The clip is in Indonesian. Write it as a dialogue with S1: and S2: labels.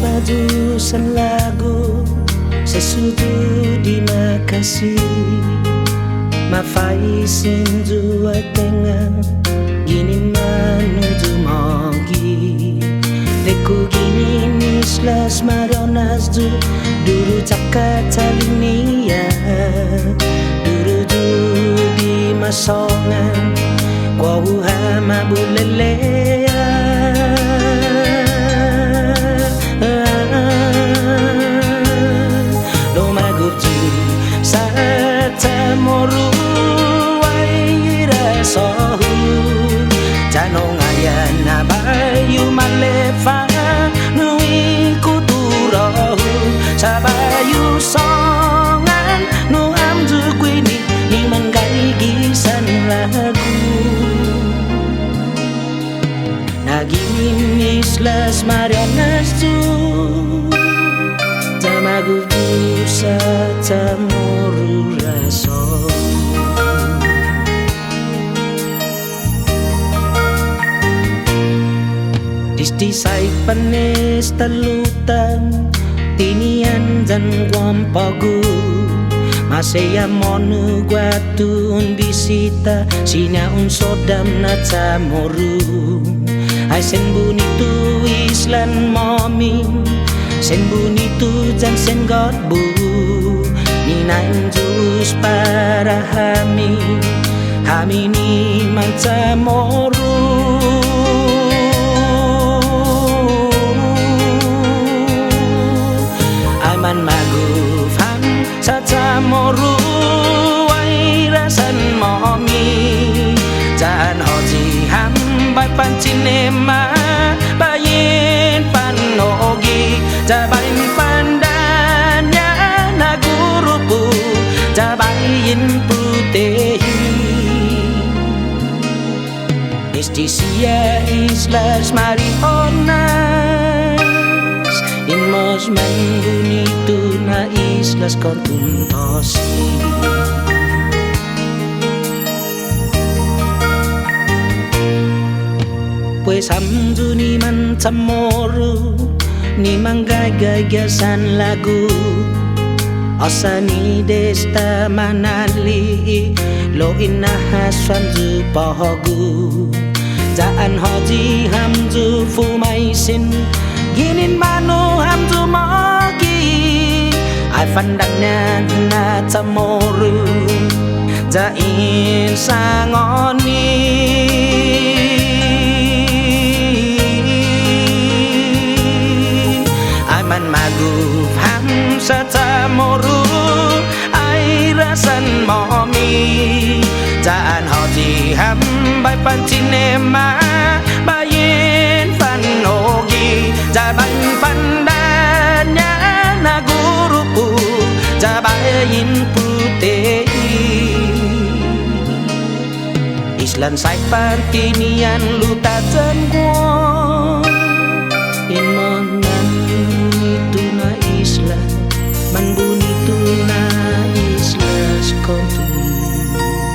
S1: Badusan lagu sesuatu di Makasih mafaisin dua tengah gini menuju mogi deku gini nislas marionas duru cakap talinia duru di masongan kau hama bulelea moru waira sohu janong ayana bayu malefa nui kuturahu sabayu songan nu amju kwini ni manggai gisan lagu nagini islas marianas tu tamagu busa tamoru raso Disti saik panis talutan tinian dan guampagu masaya monu guatun bisita sina un sodam na tamoru ai sen bunitu islan momin sen bunitu jan sen godbu ninain jus para hami ni mancamoru aiman magufam sacamoru wairasan momi jan hoji ham bai pancinema bayin panogi jabain pandanya nagurupu jabain putehi istisia islas marionas inmos manggunitu na islas kontuntosi pues hamdu ni mancamoru ni manggagasan lagu osani desta manali lo inahaswan ju pohogu jaan hoji hamju fumaisin ginin manu hamju mogi ai pandangnya na tamoru jain sangoni man magufam satamoru ai rasan momi jaan hoji ham bai pancinema bayin panogi jaban pandanya nagurupu jabain putehi islan sai partinian lutajan gua inmon na isla manbuni tu na islas kontun